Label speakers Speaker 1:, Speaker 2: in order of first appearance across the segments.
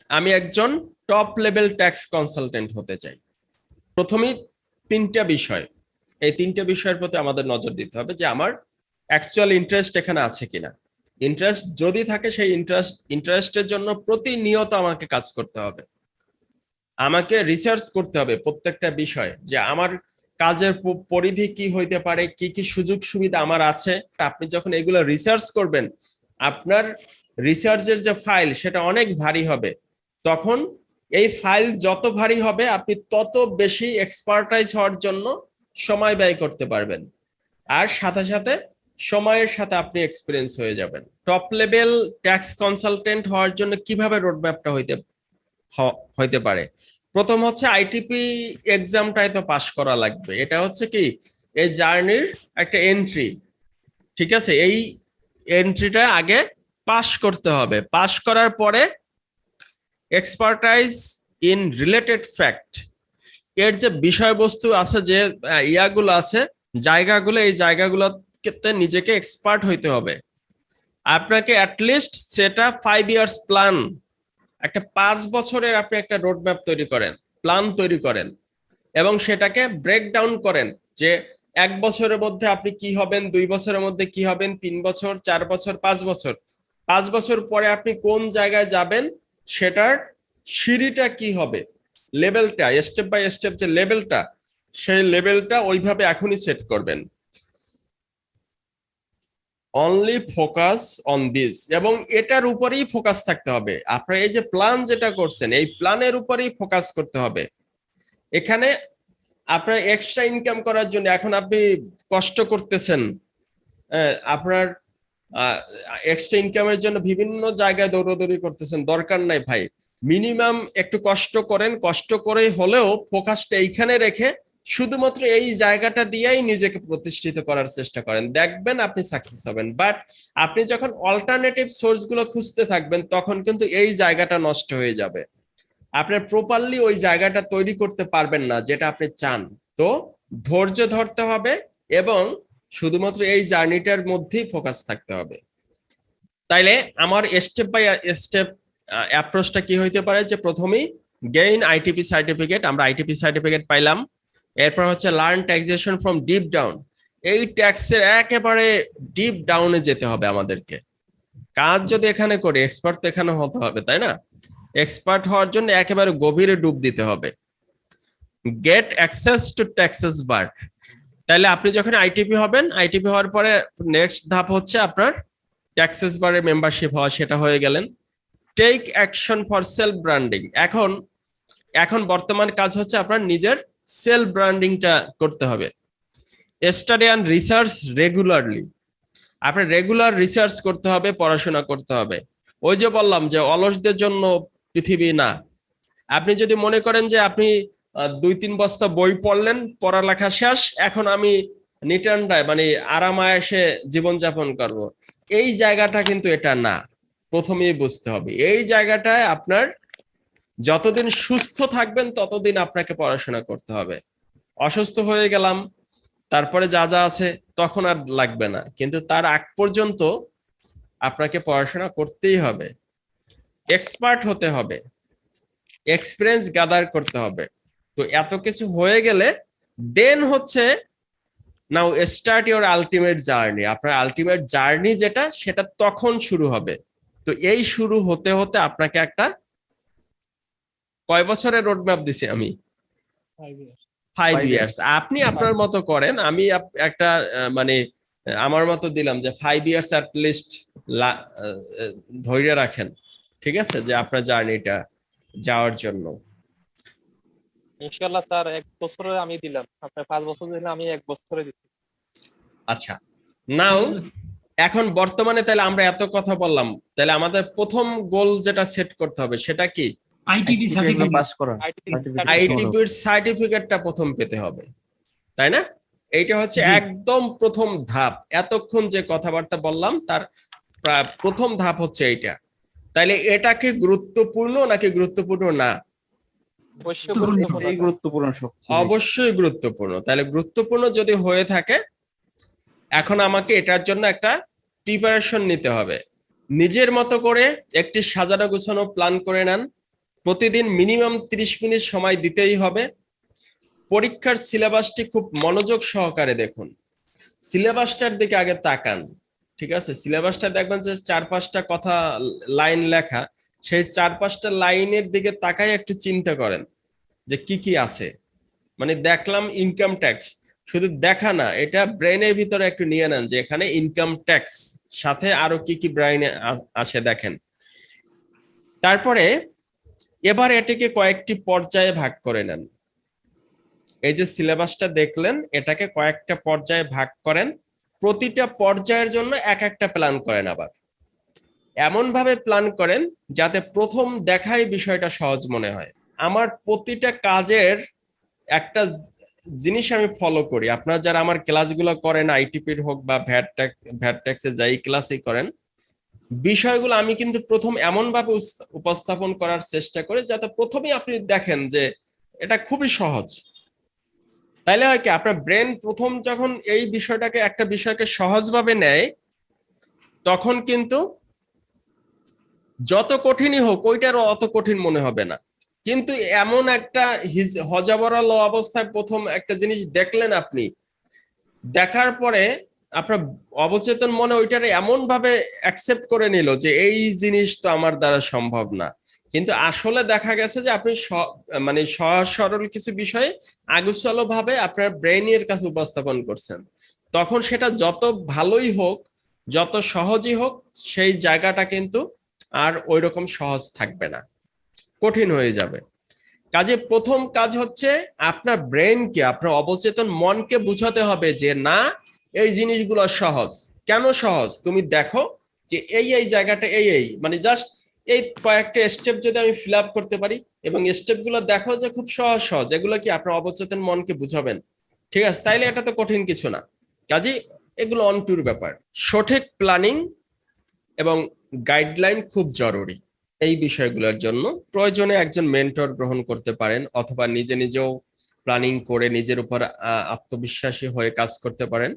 Speaker 1: আমি একজন top level tax consultant হতে চাই। প্রথমেই তিনটা বিষয়, এই তিনটা বিষয়ের প্রতি আমাদের নজর দিতে হবে যে আমার অ্যাকচুয়াল ইন্টারেস্ট এখানে আছে কিনা। ইন্টারেস্ট যদি থাকে সেই ইন্টারেস্টের জন্য প্রতিনিয়ত আমাকে কাজ করতে হবে, আমাকে রিসার্চ করতে হবে প্রত্যেকটা বিষয় যে আমার কাজের পরিধি কি হইতে পারে, কি কি সুযোগ সুবিধা আমার আছে। আপনি যখন এগুলো রিসার্চ করবেন, আপনার রিসার্চের যে ফাইল সেটা অনেক ভারী হবে। তখন এই ফাইল যত ভারী হবে আপনি তত বেশি এক্সপার্টাইজ হওয়ার জন্য সময় ব্যয় করতে পারবেন, আর সাথে সাথে সময়ের সাথে আপনি এক্সপিরিয়েন্স হয়ে যাবেন। টপ লেভেল ট্যাক্স কনসালটেন্ট হওয়ার জন্য কিভাবে রোডম্যাপটা হইতে পারে? প্রথম হচ্ছে আইটিপি এক্সামটাই তো পাশ করা লাগবে। এটা হচ্ছে কি এই জার্নির একটা এন্ট্রি, ঠিক আছে? এই এন্ট্রিটা আগে পাশ করতে হবে। পাশ করার পরে এক্সপার্টাইজ ইন রিলেটেড ফ্যাক্ট, এর যে বিষয়বস্তু আছে, যে ইয়াগুলো আছে, জায়গাগুলো, এই জায়গাগুলোতে নিজেকে এক্সপার্ট হইতে হবে। আপনাকে অ্যাটলিস্ট সেটা 5 ইয়ার্স প্ল্যান, একটা 5 বছরের আপনি একটা রোডম্যাপ তৈরি করেন, প্ল্যান তৈরি করেন, এবং সেটাকে ব্রেকডাউন করেন যে 1 বছরের মধ্যে আপনি কি হবেন, 2 বছরের মধ্যে কি হবেন, 3 বছর, 4 বছর, 5 বছর, 5 বছর পরে আপনি কোন জায়গায় যাবেন, সেটার সিঁড়িটা কি হবে, লেভেলটা, স্টেপ বাই স্টেপ যে লেভেলটা, সেই লেভেলটা ওইভাবে এখনই সেট করবেন। অনলি ফোকাস অন দিস, এবং এটার উপরেই ফোকাস থাকতে হবে। আপনার এই যে প্ল্যান যেটা করছেন, এই প্ল্যানের উপরেই ফোকাস করতে হবে। এখানে আপনার এক্সট্রা ইনকাম করার জন্য এখন আপনি কষ্ট করতেছেন, আপনার এক্সট্রা ইনকামের জন্য বিভিন্ন জায়গায় দৌড়াদৌড়ি করতেছেন, দরকার নাই ভাই। মিনিমাম একটু কষ্ট করেন, কষ্ট করে হলেও ফোকাসটা এইখানে রেখে শুধুমাত্র এই জায়গাটা দিয়েই নিজেকে প্রতিষ্ঠিত করার চেষ্টা করেন, দেখবেন আপনি সাকসেস হবেন। বাট আপনি যখন অল্টারনেটিভ সোর্স গুলো খুঁজতে থাকবেন, তখন কিন্তু এই জায়গাটা নষ্ট হয়ে যাবে, আপনার প্রপারলি ওই জায়গাটা তৈরি করতে পারবেন না যেটা আপনি চান। তো ধৈর্য ধরতে হবে এবং শুধুমাত্র এই জার্নিটার মধ্যেই ফোকাস থাকতে হবে। তাইলে আমার স্টেপ বাই স্টেপ অ্যাপ্রোচটা কি হইতে পারে, যে প্রথমেই গেইন আইটিপি সার্টিফিকেট, আমরা আইটিপি সার্টিফিকেট পাইলাম। এরপর হচ্ছে learn taxation from deep down, এই ট্যাক্সের একেবারে ডিপ ডাউনে যেতে হবে আমাদেরকে। কাজ যদি এখানে করি, এক্সপার্ট তো এখানে হতে হবে, তাই না? এক্সপার্ট হওয়ার জন্য একেবারে গভীরে ডুব দিতে হবে। গেট অ্যাক্সেস টু ট্যাক্সেস বার, তাহলে আপনি যখন আইটিপি হবেন, আইটিপি হওয়ার পরে নেক্সট ধাপ হচ্ছে আপনার ট্যাক্সেস বারে মেম্বারশিপ হওয়া, সেটা হয়ে গেলেন। Take action for self branding, এখন বর্তমান কাজ হচ্ছে আপনার নিজের সেলফ ব্র্যান্ডিংটা করতে হবে। স্টাডি অ্যান্ড রিসার্চ রেগুলারলি, আপনার রেগুলার রিসার্চ করতে হবে, পড়াশোনা করতে হবে। ওই যে বললাম যে অলসদের জন্য পৃথিবী না। আপনি যদি মনে করেন যে আপনি 2-3 বস্তা বই পড়লেন, পড়ালেখা শেষ, এখন আমি নিটান্ডায় মানে আরামায়েশে জীবনযাপন করব, এই জায়গাটা কিন্তু এটা না। প্রথমেই বুঝতে হবে এই জায়গাটায় আপনার যতদিন সুস্থ থাকবেন ততদিন আপনাকে পড়াশোনা করতে হবে। অসুস্থ হয়ে গেলাম, তারপরে যা যা আছে তখন আর লাগবে না, কিন্তু তার আগ পর্যন্ত আপনাকে পড়াশোনা করতেই হবে, এক্সপার্ট হতে হবে, এক্সপিরিয়েন্স গ্যাদার করতে হবে। তো এত কিছু হয়ে গেলে দেন হচ্ছে নাও স্টার্ট ইওর আলটিমেট জার্নি, আপনার আলটিমেট জার্নি যেটা, সেটা তখন শুরু হবে। তো এই শুরু হতে হতে আপনাকে একটা, কয় বছরের রোডম্যাপ দিছি আমি? 5 ইয়ার্স। আপনি আপনার মতো করেন, আমি একটা মানে আমার মতো দিলাম যে 5 ইয়ার্স অ্যাট লিস্ট ধৈর্য রাখেন, ঠিক আছে, যে আপনার জার্নিটা যাওয়ার জন্য।
Speaker 2: ইনশাআল্লাহ স্যার 1 বছরে আমি দিলাম, আপনি 5 বছর দিলেন, আমি 1 বছরে দিচ্ছি।
Speaker 1: আচ্ছা, নাও এখন বর্তমানে তাহলে আমরা এত কথা বললাম, তাহলে আমাদের প্রথম গোল যেটা সেট করতে হবে সেটা কি?
Speaker 3: আইটিপি সার্টিফিকেট পাস করা,
Speaker 1: আইটিপির সার্টিফিকেটটা প্রথম পেতে হবে, তাই না? এইটা হচ্ছে একদম প্রথম ধাপ। এতক্ষণ যে কথাবার্তা বললাম তার প্রথম ধাপ হচ্ছে এইটা। তাইলে এটা কি গুরুত্বপূর্ণ নাকি গুরুত্বপূর্ণ না? অবশ্যই গুরুত্বপূর্ণ। তাহলে গুরুত্বপূর্ণ যদি হয়ে থাকে, এখন আমাকে এটার জন্য একটা প্রিপারেশন নিতে হবে। নিজের মতো করে একটি সাজানো গুছানো প্ল্যান করে নেন, প্রতিদিন মিনিমাম 30 মিনিট সময় দিতেই হবে। পরীক্ষার সিলেবাসটি খুব মনোযোগ সহকারে দেখুন, সিলেবাসটার দিকে আগে তাকান। ঠিক আছে, সিলেবাসটা দেখবেন যে 4-5টা কথা লাইন লেখা, সেই 4-5টা লাইনের দিকে তাকাই একটু চিন্তা করেন যে কি কি আছে। মানে দেখলাম ইনকাম ট্যাক্স, শুধু দেখা না, এটা ব্রেনের ভিতরে একটু নিয়ে নেন যে এখানে ইনকাম ট্যাক্স সাথে আরো কি কি ব্রেনে আসে দেখেন। তারপরে এবার এটাকে কয়েকটি পর্যায়ে ভাগ করে নেন। এই যে সিলেবাসটা দেখলেন, এটাকে কয়েকটা পর্যায়ে ভাগ করেন, প্রতিটা পর্যায়ের জন্য এক একটা প্ল্যান করেন। আবার এমন ভাবে প্ল্যান করেন যাতে প্রথম দেখায় বিষয়টা সহজ মনে হয়। আমার প্রতিটা কাজের একটা জিনিস আমি ফলো করি, আপনারা যারা আমার ক্লাসগুলো করেন, আইটিপির হোক বা ভ্যাট ট্যাক্সে যাই ক্লাসই করেন, বিষয়গুলো আমি কিন্তু প্রথম এমন ভাবে উপস্থাপন করার চেষ্টা করি যাতে প্রথমেই আপনি দেখেন যে এটা খুবই সহজ। তাইলে হয় কি, আপনার ব্রেন প্রথম যখন এই বিষয়টাকে, একটা বিষয়কে সহজভাবে নেয়, তখন কিন্তু যত কঠিনই হোক ওইটারও অত কঠিন মনে হবে না। কিন্তু এমন একটা হজাবরাল অবস্থায় প্রথম একটা জিনিস দেখলেন আপনি, দেখার পরে আপনার অবচেতন মনে ওইটারে এমন ভাবে অ্যাকসেপ্ট করে নিল যে এই জিনিস তো আমার দ্বারা সম্ভব না। কিন্তু আসলে দেখা গেছে যে আপনি মানে সহজ সরল কিছু বিষয়ে আগুছালো ভাবে আপনার ব্রেইনের কাছে উপস্থাপন করছেন। তখন সেটা যত ভালোই হোক, যত সহজই হোক, সেই জায়গাটা কিন্তু আর ওইরকম সহজ থাকবে না, কঠিন হয়ে যাবে। কাজে প্রথম কাজ হচ্ছে আপনার ব্রেনকে, আপনার অবচেতন মনকে বুঝাতে হবে যে না, এই জিনিসগুলো সহজ। কেন সহজ? তুমি দেখো যে এই এই জায়গাটা এই মানে জাস্ট এই কয়েকটা স্টেপ যদি আমি ফিল আপ করতে পারি, এবং স্টেপগুলো দেখো যে খুব সহজ সহজ, এগুলো কি আপনার অবচেতন মনকে বুঝাবেন। ঠিক আছে, তাইলে এটা তো কঠিন কিছু না। কাজে এগুলো অন টুর ব্যাপার। সঠিক প্ল্যানিং এবং গাইডলাইন খুব জরুরি এই বিষয়গুলোর জন্য। প্রয়োজনে একজন মেন্টর গ্রহণ করতে পারেন, অথবা নিজে নিজেও প্ল্যানিং করে নিজের উপর আত্মবিশ্বাসী হয়ে কাজ করতে পারেন।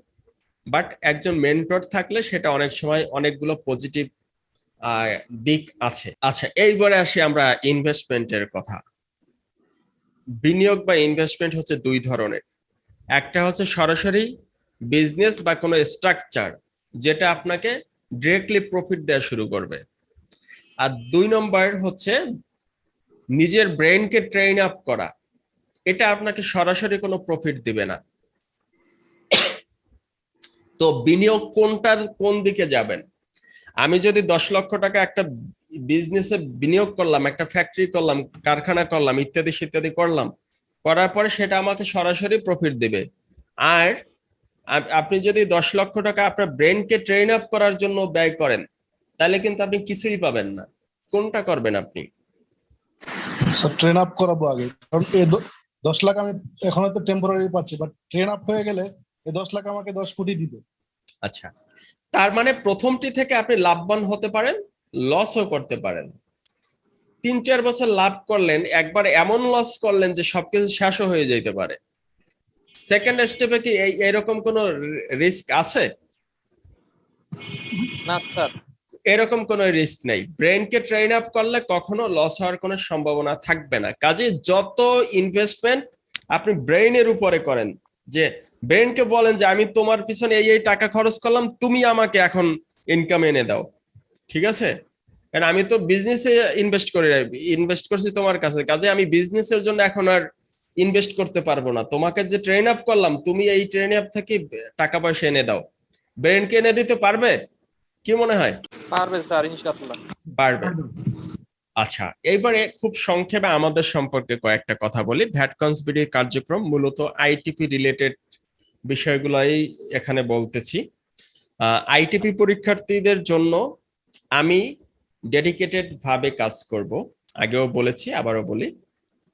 Speaker 1: বাট একজন মেন্টর থাকলে সেটা অনেক সময় অনেকগুলো পজিটিভ দিক আছে। আচ্ছা, এইবারে আসি আমরা ইনভেস্টমেন্টের কথা। বিনিয়োগ বা ইনভেস্টমেন্ট হচ্ছে দুই ধরনের। একটা হচ্ছে সরাসরি বিজনেস বা কোনো স্ট্রাকচার, যেটা আপনাকে ডিরেক্টলি প্রফিট দেওয়া শুরু করবে। আর 2 নম্বর হচ্ছে নিজের ব্রেনকে ট্রেন আপ করা, এটা আপনাকে সরাসরি কোনো প্রফিট দিবে না। তো বিনিয়োগ কোনটার কোন দিকে যাবেন? আমি যদি 10 লক্ষ টাকা একটা বিজনেসে বিনিয়োগ করলাম, একটা ফ্যাক্টরি করলাম, কারখানা করলাম, ইত্যাদি ইত্যাদি করলাম, করার পরে সেটা আমাকে সরাসরি প্রফিট দিবে। আর আপনি যদি 10 লক্ষ টাকা আপনার ব্রেনকে ট্রেন আপ করার জন্য ব্যয় করেন, তাহলে কিন্তু আপনি কিছুই পাবেন না। কোনটা করবেন আপনি?
Speaker 4: স্যার ট্রেন আপ করাবো আগে, কারণ এই 10 লাখ আমি এখন তো টেম্পোরারি পাচ্ছি, বাট ট্রেন আপ হয়ে গেলে এই 10 লাখ আমাকে 10 কোটি দিবে।
Speaker 1: আচ্ছা, তার মানে প্রথমটি থেকে আপনি লাভবান হতে পারেন, লসও করতে পারেন। 3-4 বছর লাভ করলেন, একবার এমন লস করলেন যে সবকিছু শেষও হয়ে যেতে পারে। সেকেন্ড স্টেপে কি এরকম কোনো রিস্ক আছে?
Speaker 2: না স্যার।
Speaker 1: এরকম কোনো রিস্ক নেই। ব্রেনকে ট্রেন আপ করলে কখনো লস হওয়ার কোনো সম্ভাবনা থাকবে না। কাজে যত ইনভেস্টমেন্ট আপনি ব্রেইনের উপরে করেন, যে ব্রেনকে বলেন যে আমি তোমার পিছনে এই টাকা খরচ করলাম, তুমি আমাকে এখন ইনকাম এনে দাও। ঠিক আছে, কারণ আমি তো বিজনেসে ইনভেস্ট করছি তোমার কাছে, কাজে আমি বিজনেসের জন্য এখন আর ইনভেস্ট করতে পারবো না। তোমাকে যে ট্রেন আপ করলাম, তুমি এই ট্রেন আপ থেকে টাকা পয়সা এনে দাও। ব্রেনকে এনে দিতে পারবে? কি মনে হয়?
Speaker 2: পারবে স্যার, ইনশাআল্লাহ
Speaker 1: পারবে। আচ্ছা, এইবারে খুব সংক্ষেপে আমাদের সম্পর্কে কয়েকটা কথা বলি। ভ্যাটকনস বিডি কার্যক্রম মূলত আইটিপি রিলেটেড বিষয়গুলোই এখানে বলতেছি। আইটিপি পরীক্ষার্থীদের জন্য আমি ডেডিকেটেড ভাবে কাজ করব। আগেও বলেছি, আবারও বলি,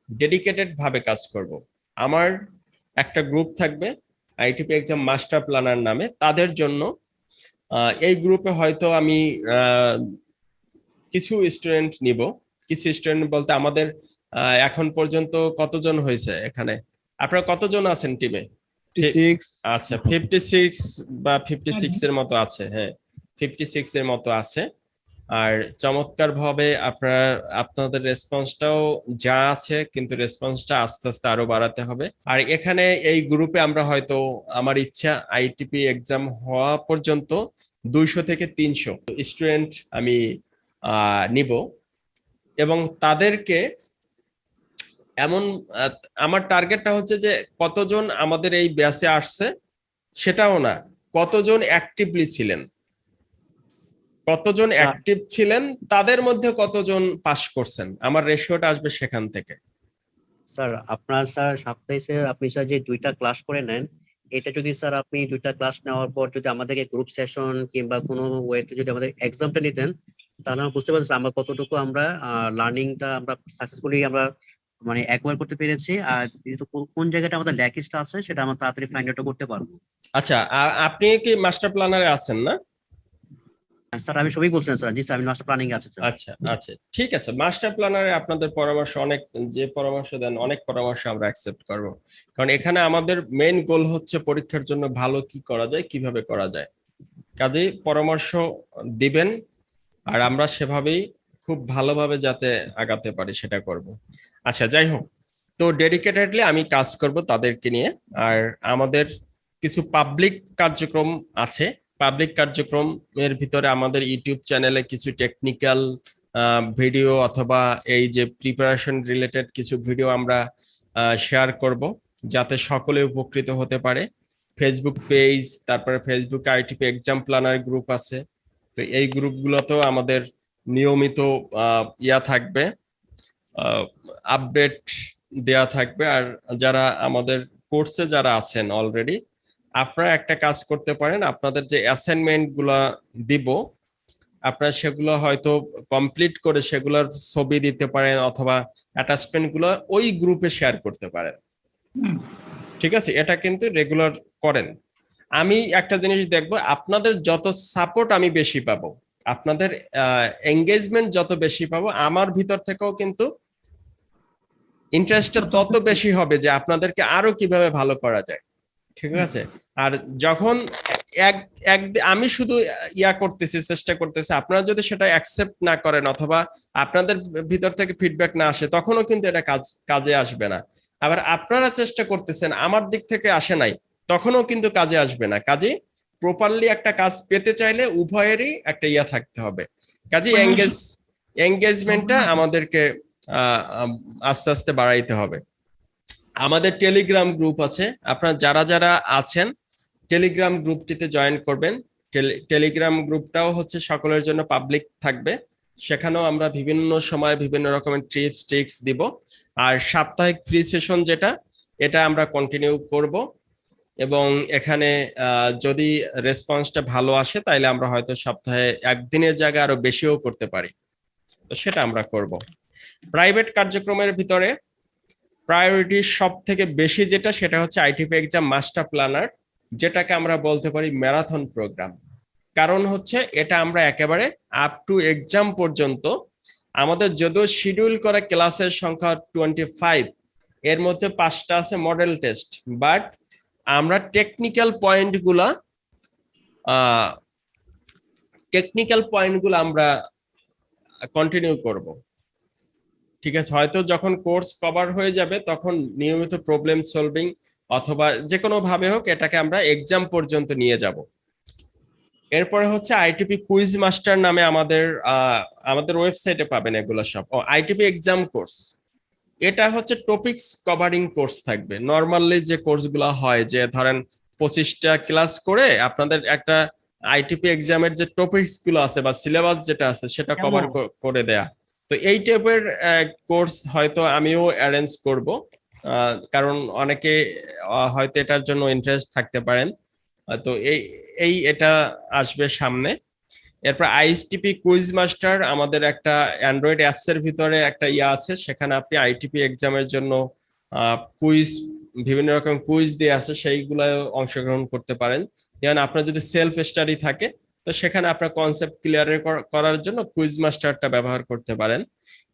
Speaker 1: ডেডিকেটেড ভাবে কাজ করব। আমার একটা গ্রুপ থাকবে আইটিপি এক্সাম মাস্টার প্ল্যানার নামে, তাদের জন্য। এই গ্রুপে হয়তো আমি কিছু স্টুডেন্ট নিব। কিছু স্টুডেন্ট বলতে আমাদের এখন পর্যন্ত কতজন হয়েছে এখানে? আপনারা কতজন আছেন টিমে? আচ্ছা, 56 বা 56 এর মতো আছে। হ্যাঁ, 56 এর মতো আছে। আর চমৎকার ভাবে আপনাদের রেসপন্সটাও যা আছে, কিন্তু রেসপন্সটা আস্তে আস্তে আরো বাড়াতে হবে। আর এখানে এই গ্রুপে আমরা হয়তো, আমার ইচ্ছা আইটিপি এক্সাম হওয়া পর্যন্ত 200 থেকে 300 স্টুডেন্ট আমি নিব, এবং তাদেরকে এমন আমার টার্গেটটা হচ্ছে যে কতজন আমাদের এই ব্যাচে আসছে সেটাও না, কতজন অ্যাক্টিভলি ছিলেন, কতজন অ্যাক্টিভ ছিলেন, তাদের মধ্যে কতজন পাস করছেন, আমার রেশিওটা আসবে সেখান থেকে।
Speaker 3: স্যার আপনার স্যার সপ্তাহে স্যার আপনি স্যার যে 2টা ক্লাস করে নেন, এটা যদি স্যার আপনি 2টা ক্লাস নেওয়ার পর যদি আমাদেরকে গ্রুপ সেশন কিংবা কোনো ওয়েতে যদি আমাদের এক্সামটা নিতেন, তাহলে আমরা বুঝতে পারছি আমরা কতটুকু আমরা লার্নিংটা আমরা সাকসেসফুলি আমরা মানে একবার করতে পেরেছি, আর যেহেতু কোন জায়গাটা আমাদের ল্যাকিংটা আছে সেটা আমরা তাড়াতাড়ি ফাইন্ড আউট করতে পারবো।
Speaker 1: আচ্ছা, আপনি কি মাস্টার প্ল্যানারে আছেন না?
Speaker 3: স্যার আমি সবই বলছেন স্যার, জি স্যার আমি মাস্টার প্ল্যানিং আছে স্যার।
Speaker 1: আচ্ছা আচ্ছা, ঠিক আছে। মাস্টার প্ল্যানারে আপনাদের পরামর্শ অনেক, যে পরামর্শ দেন অনেক পরামর্শ আমরা অ্যাকসেপ্ট করব, কারণ এখানে আমাদের মেইন গোল হচ্ছে পরীক্ষার জন্য ভালো কি করা যায়, কিভাবে করা যায়। কাজেই পরামর্শ দিবেন, আর আমরা সেভাবেই খুব ভালোভাবে যাতে আগাতে পারি সেটা করব। আচ্ছা, যাই হোক, তো ডেডিকেটেডলি আমি কাজ করব তাদেরকে নিয়ে। আর আমাদের কিছু পাবলিক কার্যক্রম আছে, পাবলিক কার্যক্রমের ভিতরে আমাদের ইউটিউব চ্যানেলে কিছু টেকনিক্যাল ভিডিও অথবা এই যে প্রিপারেশন রিলেটেড কিছু ভিডিও আমরা শেয়ার করব, যাতে সকলে উপকৃত হতে পারে। ফেসবুক পেজ, তারপরে Facebook ITP exam planner group আছে, তো এই গ্রুপগুলোতেও আমাদের নিয়মিত ইয়া থাকবে, আপডেট দেয়া থাকবে। আর যারা আমাদের কোর্সে যারা আছেন অলরেডি, আপনারা একটা কাজ করতে পারেন, আপনাদের যে অ্যাসাইনমেন্ট গুলা দিব আপনারা সেগুলো হয়তো কমপ্লিট করে সেগুলোর ছবি দিতে পারেন, অথবা অ্যাটাচমেন্ট গুলো ওই গ্রুপে শেয়ার করতে পারেন। ঠিক আছে, এটা কিন্তু রেগুলার করেন। আমি একটা জিনিস দেখবো, আপনাদের যত সাপোর্ট আমি বেশি পাবো, আপনাদের এঙ্গেজমেন্ট যত বেশি পাবো, আমার ভিতর থেকেও কিন্তু ইন্টারেস্টটা তত বেশি হবে যে আপনাদেরকে আরো কিভাবে ভালো করা যায়। ঠিক আছে, আর যখন এক এক আমি শুধু ইয়া করতেছি, চেষ্টা করতেছি, আপনারা যদি সেটা অ্যাকসেপ্ট না করেন অথবা আপনাদের ভিতর থেকে ফিডব্যাক না আসে, তখনও কিন্তু এটা কাজে আসবে না। আবার আপনারা চেষ্টা করতেছেন, আমার দিক থেকে আসে নাই, তখনও কিন্তু কাজে আসবে না। কাজে প্রপারলি একটা কাজ পেতে চাইলে উভয়েরই একটা ইয়া থাকতে হবে। কাজে এঙ্গেজমেন্টটা আমাদেরকে আস্তে আস্তে বাড়াইতে হবে। আমাদের টেলিগ্রাম গ্রুপ আছে, আপনারা যারা যারা আছেন টেলিগ্রাম গ্রুপটিতে জয়েন করবেন। টেলিগ্রাম গ্রুপটাও হচ্ছে সকলের জন্য পাবলিক থাকবে, সেখানেও আমরা বিভিন্ন সময় বিভিন্ন রকমের টিপস ট্রিক্স দিব। আর সাপ্তাহিক ফ্রি সেশন যেটা, এটা আমরা কন্টিনিউ করব, এবং এখানে যদি রেসপন্সটা ভালো আসে তাইলে আমরা হয়তো সপ্তাহে একদিনের জায়গায় আরো বেশিও করতে পারি, তো সেটা আমরা করব। প্রাইভেট কার্যক্রমের ভিতরে প্রায়োরিটি সব থেকে বেশি যেটা, সেটা হচ্ছে আইটিপি এক্সাম মাস্টার প্ল্যানার, যেটাকে আমরা বলতে পারি ম্যারাথন প্রোগ্রাম। কারণ হচ্ছে এটা আমরা একেবারে আপ টু এক্সাম পর্যন্ত, আমাদের যদিও শিডিউল করা ক্লাসের সংখ্যা 25, এর মধ্যে 5টা আছে মডেল টেস্ট, বাট আমরা টেকনিক্যাল পয়েন্টগুলো আমরা কন্টিনিউ করব। ঠিক আছে, হয়তো যখন কোর্স কভার হয়ে যাবে তখন নিয়মিত প্রবলেম সলভিং অথবা যে কোনো ভাবে হোক এটাকে আমরা এক্সাম পর্যন্ত নিয়ে যাব। এরপরে হচ্ছে আইটিপি কুইজ মাস্টার নামে আমাদের ওয়েবসাইটে পাবেন এগুলো সব। আইটিপি এক্সাম কোর্স, এটা হচ্ছে টপিকস কভারিং কোর্স থাকবে। নর্মালি যে কোর্সগুলো হয়, যে ধরেন 25টা ক্লাস করে আপনাদের একটা আইটিপি এক্সামের যে টপিকস গুলো আছে বা সিলেবাস যেটা আছে সেটা কভার করে দেয়া। তো এই টাইপের কোর্স হয়তো আমিও অ্যারেঞ্জ করব, কারণ অনেকে হয়তো এটার জন্য ইন্টারেস্ট থাকতে পারেন। তো এটা আসবে সামনে। এরপর আইটিপি কুইজ মাস্টার, আমাদের একটা অ্যান্ড্রয়েড অ্যাপস এর ভিতরে একটা ইয়া আছে, সেখানে আপনি আইটিপি এক্সামের জন্য কুইজ, বিভিন্ন রকম কুইজ দিয়ে আছে, সেইগুলোয় অংশগ্রহণ করতে পারেন। যেমন আপনার যদি সেলফ স্টাডি থাকে, তো সেখানে আপনার কনসেপ্ট ক্লিয়ার করার জন্য কুইজ মাস্টারটা ব্যবহার করতে পারেন।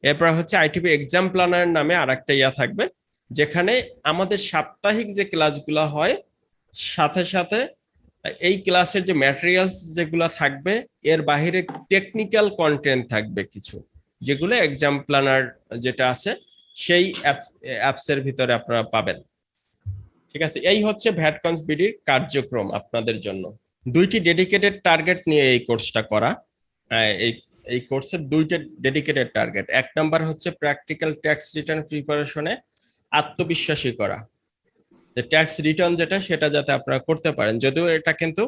Speaker 1: এরপর হচ্ছে আইটিপি এক্সাম প্ল্যানার নামে আরেকটা ইয়া থাকবে, যেখানে আমাদের সাপ্তাহিক যে ক্লাসগুলো হয় সাথে সাথে এই ক্লাসের যে ম্যাটেরিয়ালস যেগুলো থাকবে এর বাইরে টেকনিক্যাল কন্টেন্ট থাকবে কিছু, যেগুলো এক্সাম প্ল্যানার যেটা আছে সেই অ্যাপসের ভিতরে আপনারা পাবেন। ঠিক আছে, এই হচ্ছে ভ্যাটকনস বিডির কার্যক্রম আপনাদের জন্য। 2টি ডেডিকেটেড টার্গেট নিয়ে এই কোর্সটা করা। এই কোর্সের 2টা ডেডিকেটেড টার্গেট। 1 নাম্বার হচ্ছে প্র্যাকটিক্যাল ট্যাক্স রিটার্ন প্রিপারেশনে আত্মবিশ্বাসী করা, যে ট্যাক্স রিটার্ন যেটা সেটা যাতে আপনারা করতে পারেন। যদিও এটা কিন্তু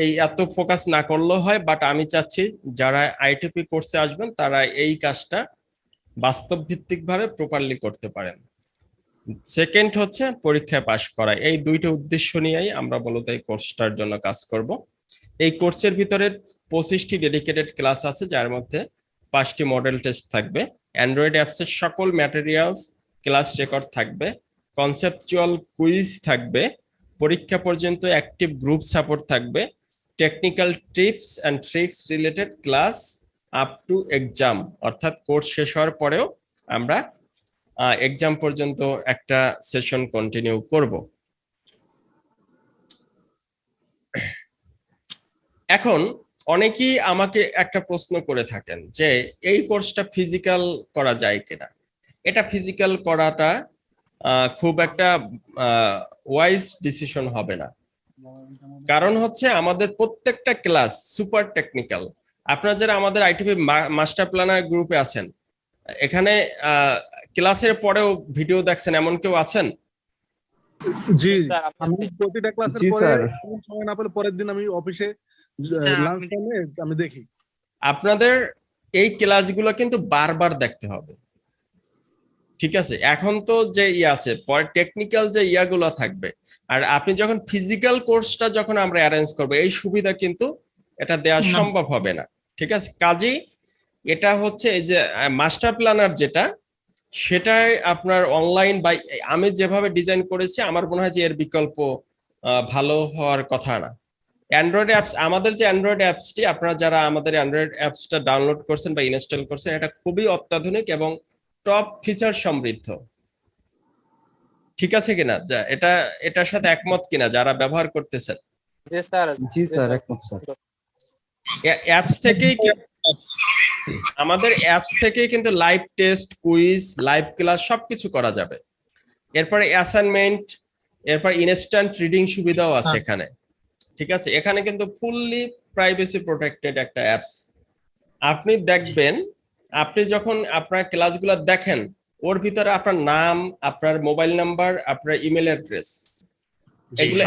Speaker 1: এই এত ফোকাস না করলেও হয়, বাট আমি চাচ্ছি যারা আইটিপি কোর্সে আসবেন তারা এই কাজটা বাস্তব ভিত্তিক ভাবে প্রপারলি করতে পারেন। সেকেন্ড হচ্ছে পরীক্ষায় পাশ করা। এই 2টা উদ্দেশ্য নিয়েই আমরা মূলত এই কোর্সটার জন্য কাজ করব। এই কোর্সের ভিতরে 25টি ডেডিকেটেড ক্লাস আছে, যার মধ্যে 5টি মডেল টেস্ট থাকবে, অ্যান্ড্রয়েড অ্যাপসের সকল ম্যাটেরিয়ালস ক্লাস রেকর্ড থাকবে, কনসেপচুয়াল কুইজ থাকবে, পরীক্ষা পর্যন্ত অ্যাক্টিভ গ্রুপ সাপোর্ট থাকবে, technical tips and tricks related class up to exam, অর্থাৎ কোর্স শেষ হওয়ার পরেও আমরা এক্সাম পর্যন্ত একটা সেশন কন্টিনিউ করব। এখন অনেকেই আমাকে একটা প্রশ্ন করে থাকেন যে এই কোর্সটা ফিজিক্যাল করা যায় কিনা। এটা ফিজিক্যাল করাটা খুব একটা ওয়াইজ ডিসিশন হবে না, কারণ হচ্ছে আমাদের প্রত্যেকটা ক্লাস সুপার টেকনিক্যাল। আপনারা যারা আমাদের আইটিপি মাস্টার প্ল্যানার গ্রুপে আছেন, এখানে ক্লাসের পরেও ভিডিও দেখছেন এমন কেউ আছেন?
Speaker 4: জি,
Speaker 2: স্যার,
Speaker 4: আমি প্রতিটা ক্লাসের পরে সময় না পেলে পরের দিন আমি অফিসে লাঞ্চ টাইমে আমি দেখি।
Speaker 1: আপনাদের এই ক্লাসগুলো কিন্তু বারবার দেখতে হবে, ঠিক আছে? এখন তো যে আছে পরে টেকনিক্যাল যে ইয়াগুলো থাকবে, আর আপনি যখন ফিজিক্যাল কোর্সটা যখন আমরা অ্যারেঞ্জ করবো এই সুবিধা কিন্তু এটা দেওয়া সম্ভব হবে না, ঠিক আছে? কাজেই এটা হচ্ছে এই যে মাস্টার প্ল্যানার যেটা, সেটাই আপনার অনলাইন বা আমি যেভাবে ডিজাইন করেছি আমার মনে হয় যে এর বিকল্প ভালো হওয়ার কথা না। অ্যান্ড্রয়েড অ্যাপস, আমাদের যে অ্যান্ড্রয়েড অ্যাপসটি, আপনারা যারা আমাদের অ্যান্ড্রয়েড অ্যাপসটা ডাউনলোড করছেন বা ইনস্টল করছেন, এটা খুবই অত্যাধুনিক এবং টপ ফিচার সমৃদ্ধ, ঠিক আছে কিনা? যা এটার সাথে একমত কিনা যারা ব্যবহার করতেছেন?
Speaker 2: জি স্যার,
Speaker 5: জি স্যার, একমত স্যার।
Speaker 1: অ্যাপস থেকেই আমাদের অ্যাপস থেকেই কিন্তু live test, quiz, live class সবকিছু করা যাবে। এরপরে অ্যাসাইনমেন্ট, এরপর ইনস্ট্যান্ট রিডিং সুবিধাও আছে এখানে, ঠিক আছে? এখানে কিন্তু ফুললি প্রাইভেসি প্রোটেক্টেড একটা অ্যাপস। আপনি দেখবেন, আপনি যখন আপনার ক্লাসগুলো দেখেন ওর ভিতরে আপনার নাম, আপনার মোবাইল নাম্বার, আপনার ইমেল অ্যাড্রেস, এগুলো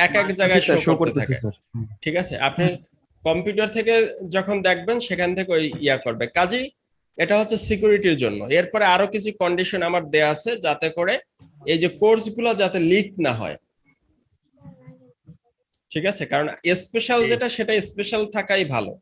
Speaker 1: এক এক জায়গায় শো করতে থাকে, ঠিক আছে? আপনি কম্পিউটার থেকে যখন দেখবেন সেখান থেকে ওই ইয়া করবে। কাজেই এটা হচ্ছে সিকিউরিটির জন্য। এরপরে আরো কিছু কন্ডিশন আমার দেয়া আছে যাতে করে এই যে কোর্সগুলো যাতে লিক না হয়, ঠিক আছে? কারণ স্পেশাল যেটা সেটা স্পেশাল থাকাই ভালো।